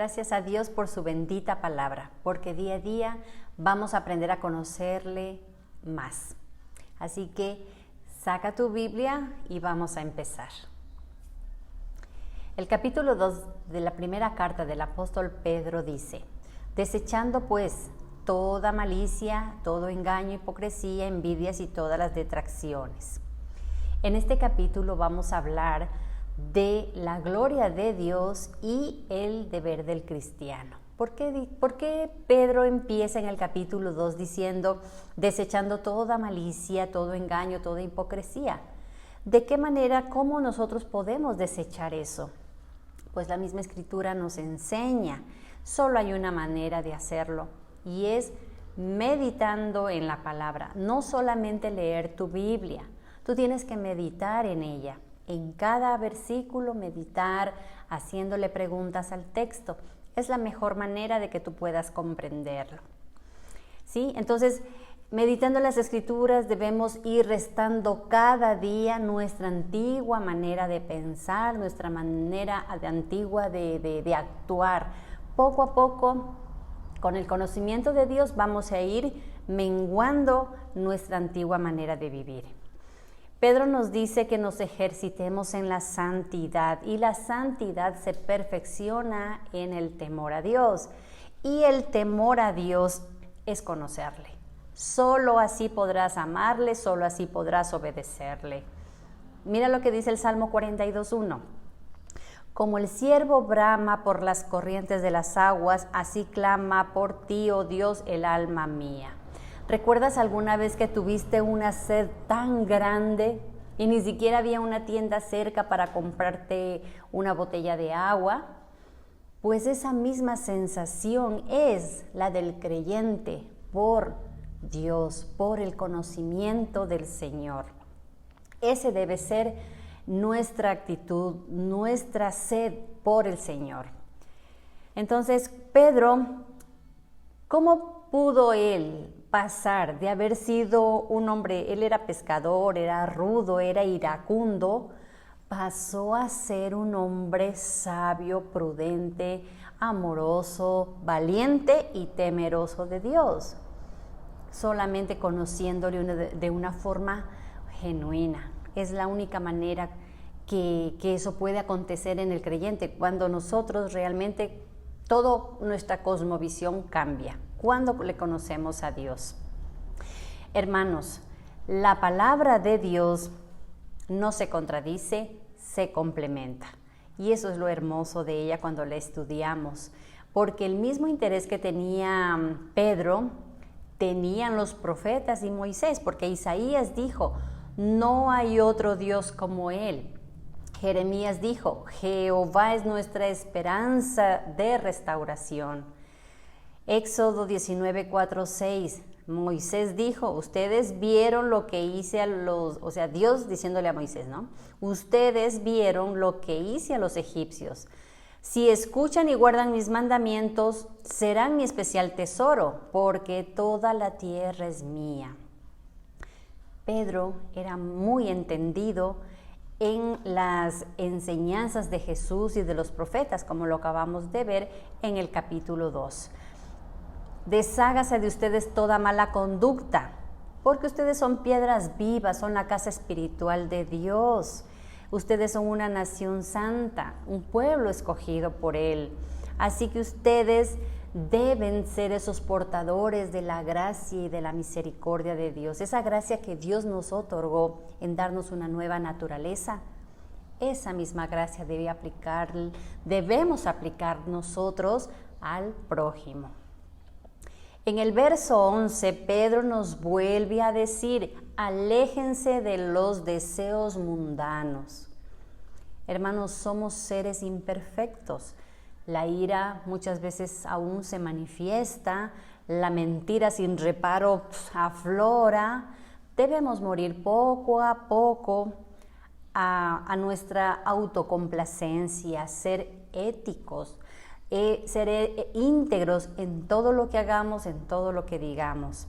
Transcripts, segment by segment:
Gracias a Dios por su bendita palabra, porque día a día vamos a aprender a conocerle más. Así que saca tu Biblia y vamos a empezar. El capítulo 2 de la primera carta del apóstol Pedro dice: desechando pues toda malicia, todo engaño, hipocresía, envidias y todas las detracciones. En este capítulo vamos a hablar de la gloria de Dios y el deber del cristiano. ¿Por qué Pedro empieza en el capítulo 2 diciendo desechando toda malicia, todo engaño, toda hipocresía? ¿De qué manera, cómo nosotros podemos desechar eso? Pues la misma Escritura nos enseña, solo hay una manera de hacerlo y es meditando en la palabra. No solamente leer tu Biblia, tú tienes que meditar en ella. En cada versículo meditar, haciéndole preguntas al texto. Es la mejor manera de que tú puedas comprenderlo. ¿Sí? Entonces, meditando las Escrituras debemos ir restando cada día nuestra antigua manera de pensar, nuestra manera antigua de actuar. Poco a poco, con el conocimiento de Dios, vamos a ir menguando nuestra antigua manera de vivir. Pedro nos dice que nos ejercitemos en la santidad y la santidad se perfecciona en el temor a Dios. Y el temor a Dios es conocerle. Solo así podrás amarle, solo así podrás obedecerle. Mira lo que dice el Salmo 42:1. Como el ciervo brama por las corrientes de las aguas, así clama por ti, oh Dios, el alma mía. ¿Recuerdas alguna vez que tuviste una sed tan grande y ni siquiera había una tienda cerca para comprarte una botella de agua? Pues esa misma sensación es la del creyente por Dios, por el conocimiento del Señor. Ese debe ser nuestra actitud, nuestra sed por el Señor. Entonces, Pedro, ¿cómo pudo él pasar de haber sido un hombre, él era pescador, era rudo, era iracundo, pasó a ser un hombre sabio, prudente, amoroso, valiente y temeroso de Dios? Solamente conociéndole de una forma genuina. Es la única manera que eso puede acontecer en el creyente, cuando nosotros realmente toda nuestra cosmovisión cambia. Cuando le conocemos a Dios. Hermanos, la palabra de Dios no se contradice, se complementa. Y eso es lo hermoso de ella cuando la estudiamos. Porque el mismo interés que tenía Pedro, tenían los profetas y Moisés. Porque Isaías dijo, no hay otro Dios como Él. Jeremías dijo, Jehová es nuestra esperanza de restauración. Éxodo 19:4-6, Moisés dijo, ustedes vieron lo que hice a los, o sea, Dios diciéndole a Moisés, ¿no? Ustedes vieron lo que hice a los egipcios. Si escuchan y guardan mis mandamientos, serán mi especial tesoro, porque toda la tierra es mía. Pedro era muy entendido en las enseñanzas de Jesús y de los profetas, como lo acabamos de ver en el capítulo 2. Deshágase de ustedes toda mala conducta, porque ustedes son piedras vivas, son la casa espiritual de Dios. Ustedes son una nación santa, un pueblo escogido por Él. Así que ustedes deben ser esos portadores de la gracia y de la misericordia de Dios. Esa gracia que Dios nos otorgó en darnos una nueva naturaleza. Esa misma gracia debemos aplicar nosotros al prójimo. En el verso 11, Pedro nos vuelve a decir, aléjense de los deseos mundanos. Hermanos, somos seres imperfectos. La ira muchas veces aún se manifiesta, la mentira sin reparo aflora. Debemos morir poco a poco a nuestra autocomplacencia, ser éticos, ser íntegros en todo lo que hagamos, en todo lo que digamos,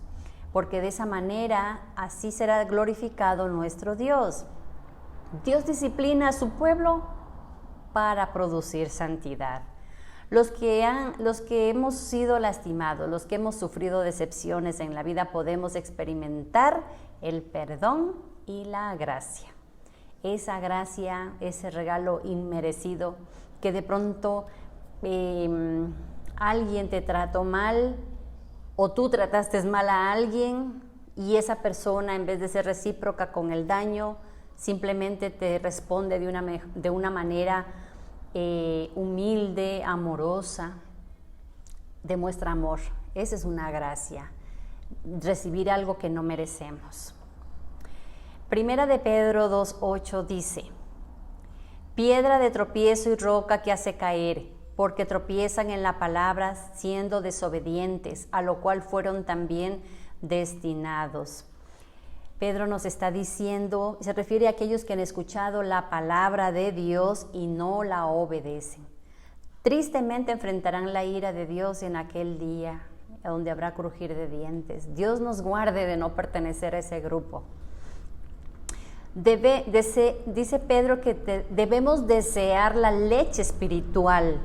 porque de esa manera así será glorificado nuestro Dios. Dios disciplina a su pueblo para producir santidad. Los que hemos sido lastimados, los que hemos sufrido decepciones en la vida, podemos experimentar el perdón y la gracia. Esa gracia, ese regalo inmerecido, que de pronto alguien te trató mal o tú trataste mal a alguien y esa persona, en vez de ser recíproca con el daño, simplemente te responde de una manera humilde, amorosa, demuestra amor. Esa es una gracia, recibir algo que no merecemos. Primera de Pedro 2:8 dice: piedra de tropiezo y roca que hace caer, porque tropiezan en la palabra siendo desobedientes, a lo cual fueron también destinados. Pedro nos está diciendo, se refiere a aquellos que han escuchado la palabra de Dios y no la obedecen. Tristemente enfrentarán la ira de Dios en aquel día, donde habrá crujir de dientes. Dios nos guarde de no pertenecer a ese grupo. Dice Pedro que debemos desear la leche espiritual.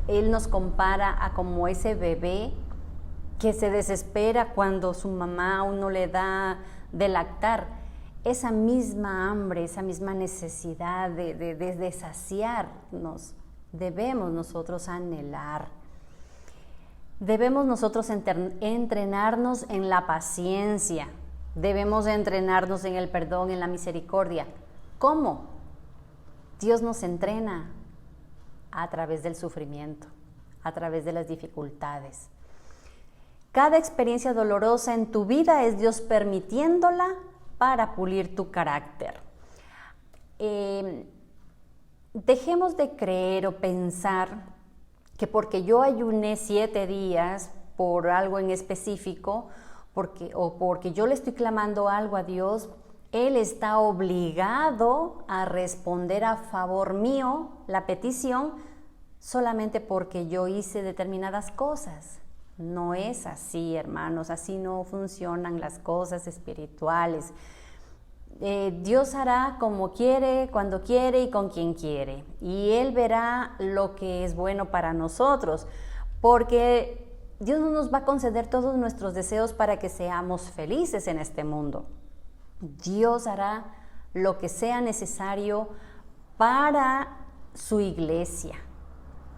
Él nos compara a como ese bebé que se desespera cuando su mamá aún no le da de lactar. Esa misma hambre, esa misma necesidad de saciarnos, debemos nosotros anhelar. Debemos nosotros entrenarnos en la paciencia. Debemos entrenarnos en el perdón, en la misericordia. ¿Cómo? Dios nos entrena a través del sufrimiento, a través de las dificultades. Cada experiencia dolorosa en tu vida es Dios permitiéndola para pulir tu carácter. Dejemos de creer o pensar que porque yo ayuné 7 días por algo en específico, porque yo le estoy clamando algo a Dios, Él está obligado a responder a favor mío la petición solamente porque yo hice determinadas cosas. No es así, hermanos, así no funcionan las cosas espirituales. Dios hará como quiere, cuando quiere y con quien quiere. Y Él verá lo que es bueno para nosotros, porque Dios no nos va a conceder todos nuestros deseos para que seamos felices en este mundo. Dios hará lo que sea necesario para su iglesia,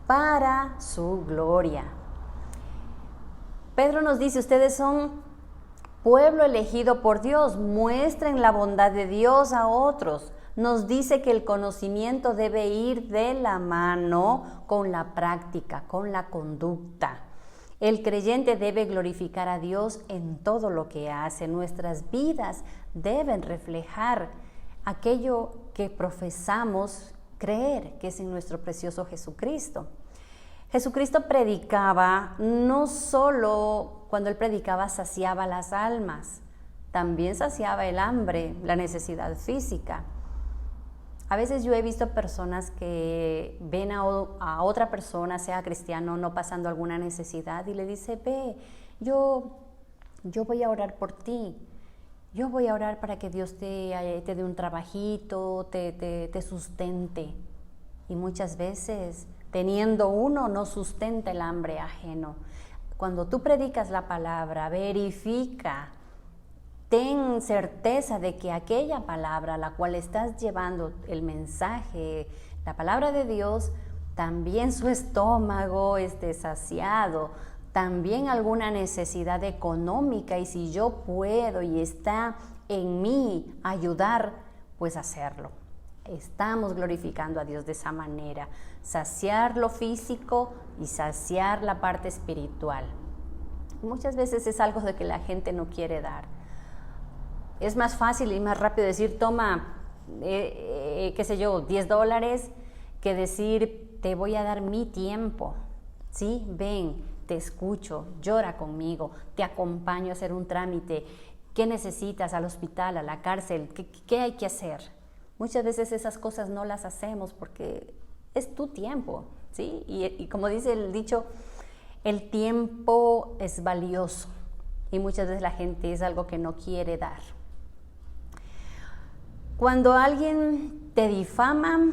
para su gloria. Pedro nos dice, ustedes son pueblo elegido por Dios, muestren la bondad de Dios a otros. Nos dice que el conocimiento debe ir de la mano con la práctica, con la conducta. El creyente debe glorificar a Dios en todo lo que hace. Nuestras vidas deben reflejar aquello que profesamos creer, que es en nuestro precioso Jesucristo. Jesucristo predicaba, no solo cuando Él predicaba saciaba las almas, también saciaba el hambre, la necesidad física. A veces yo he visto personas que ven a otra persona, sea cristiano, no pasando alguna necesidad y le dice, ve, yo voy a orar por ti, yo voy a orar para que Dios te dé un trabajito, te sustente. Y muchas veces, teniendo uno, no sustenta el hambre ajeno. Cuando tú predicas la palabra, verifica, ten certeza de que aquella palabra a la cual estás llevando el mensaje, la palabra de Dios, también su estómago esté saciado, también alguna necesidad económica, y si yo puedo y está en mí ayudar, pues hacerlo. Estamos glorificando a Dios de esa manera, saciar lo físico y saciar la parte espiritual. Muchas veces es algo de que la gente no quiere dar. Es más fácil y más rápido decir, toma, qué sé yo, $10, que decir, te voy a dar mi tiempo, ¿sí? Ven, te escucho, llora conmigo, te acompaño a hacer un trámite. ¿Qué necesitas? Al hospital, a la cárcel, ¿qué hay que hacer? Muchas veces esas cosas no las hacemos porque es tu tiempo, ¿sí? Y como dice el dicho, el tiempo es valioso y muchas veces la gente es algo que no quiere dar. Cuando alguien te difama,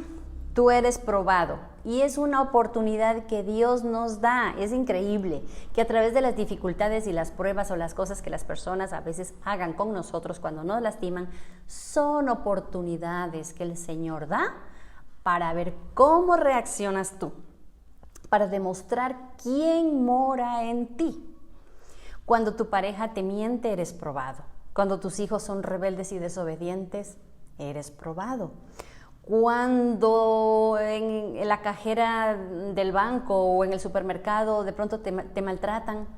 tú eres probado y es una oportunidad que Dios nos da. Es increíble que a través de las dificultades y las pruebas o las cosas que las personas a veces hagan con nosotros cuando nos lastiman, son oportunidades que el Señor da para ver cómo reaccionas tú, para demostrar quién mora en ti. Cuando tu pareja te miente, eres probado. Cuando tus hijos son rebeldes y desobedientes, eres probado. Cuando en la cajera del banco o en el supermercado de pronto te maltratan,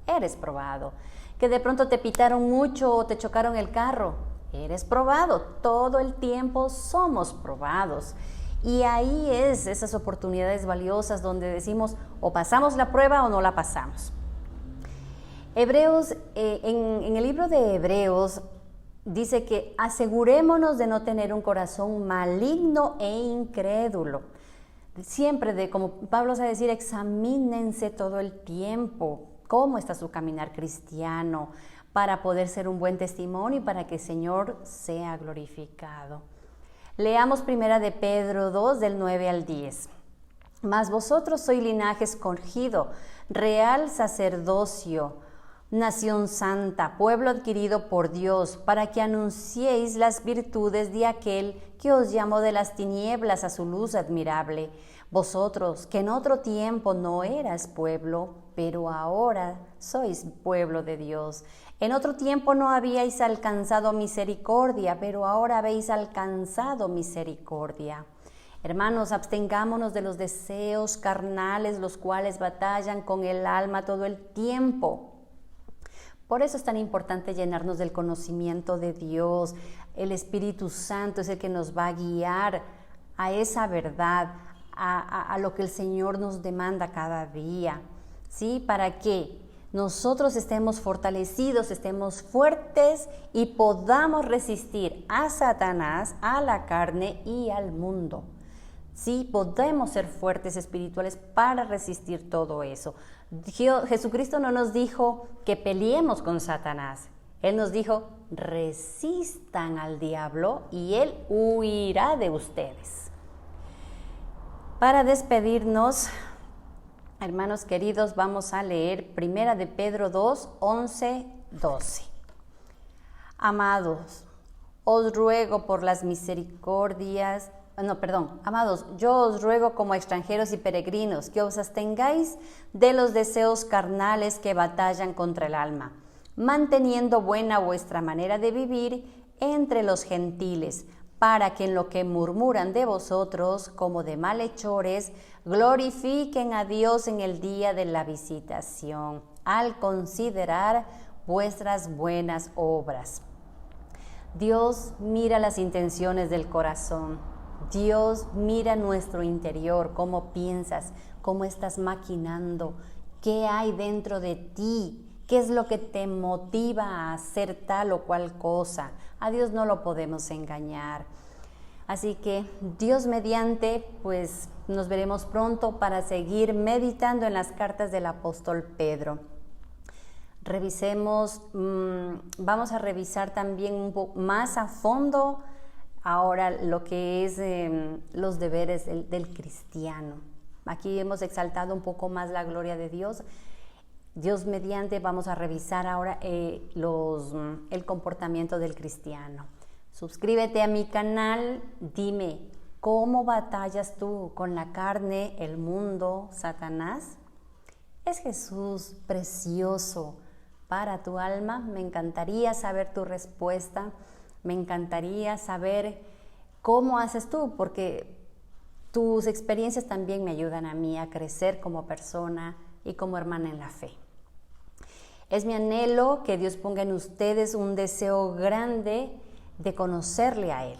eres probado. Que de pronto te pitaron mucho o te chocaron el carro, eres probado. Todo el tiempo somos probados. Y ahí es esas oportunidades valiosas donde decimos o pasamos la prueba o no la pasamos. Hebreos, en el libro de Hebreos dice que asegurémonos de no tener un corazón maligno e incrédulo. Siempre, como Pablo sabe decir, examínense todo el tiempo cómo está su caminar cristiano para poder ser un buen testimonio y para que el Señor sea glorificado. Leamos primera de Pedro 2, del 9 al 10. Mas vosotros sois linaje escogido, real sacerdocio, nación santa, pueblo adquirido por Dios, para que anunciéis las virtudes de aquel que os llamó de las tinieblas a su luz admirable. Vosotros, que en otro tiempo no eras pueblo, pero ahora sois pueblo de Dios. En otro tiempo no habíais alcanzado misericordia, pero ahora habéis alcanzado misericordia. Hermanos, abstengámonos de los deseos carnales, los cuales batallan con el alma todo el tiempo. Por eso es tan importante llenarnos del conocimiento de Dios. El Espíritu Santo es el que nos va a guiar a esa verdad, a lo que el Señor nos demanda cada día, ¿sí? Para que nosotros estemos fortalecidos, estemos fuertes y podamos resistir a Satanás, a la carne y al mundo. Sí, podemos ser fuertes espirituales para resistir todo eso. Jesucristo no nos dijo que peleemos con Satanás. Él nos dijo, resistan al diablo y él huirá de ustedes. Para despedirnos, hermanos queridos, vamos a leer primera de Pedro 2, 11, 12. Amados, os ruego por las misericordias Amados, yo os ruego como extranjeros y peregrinos que os abstengáis de los deseos carnales que batallan contra el alma, manteniendo buena vuestra manera de vivir entre los gentiles, para que en lo que murmuran de vosotros, como de malhechores, glorifiquen a Dios en el día de la visitación, al considerar vuestras buenas obras. Dios mira las intenciones del corazón. Dios mira nuestro interior, cómo piensas, cómo estás maquinando, qué hay dentro de ti, qué es lo que te motiva a hacer tal o cual cosa. A Dios no lo podemos engañar. Así que Dios mediante, pues nos veremos pronto para seguir meditando en las cartas del apóstol Pedro. Revisemos, vamos a revisar también un poco más a fondo ahora lo que es los deberes del cristiano. Aquí hemos exaltado un poco más la gloria de Dios. Dios mediante vamos a revisar ahora el comportamiento del cristiano. Suscríbete a mi canal, dime, ¿cómo batallas tú con la carne, el mundo, Satanás? ¿Es Jesús precioso para tu alma? Me encantaría saber tu respuesta. Me encantaría saber cómo haces tú, porque tus experiencias también me ayudan a mí a crecer como persona y como hermana en la fe. Es mi anhelo que Dios ponga en ustedes un deseo grande de conocerle a Él.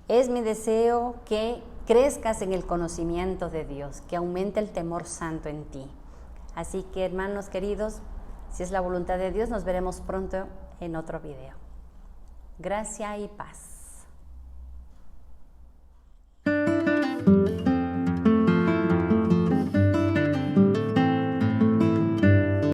Es mi deseo que crezcas en el conocimiento de Dios, que aumente el temor santo en ti. Así que, hermanos queridos, si es la voluntad de Dios, nos veremos pronto en otro video. Gracia y paz.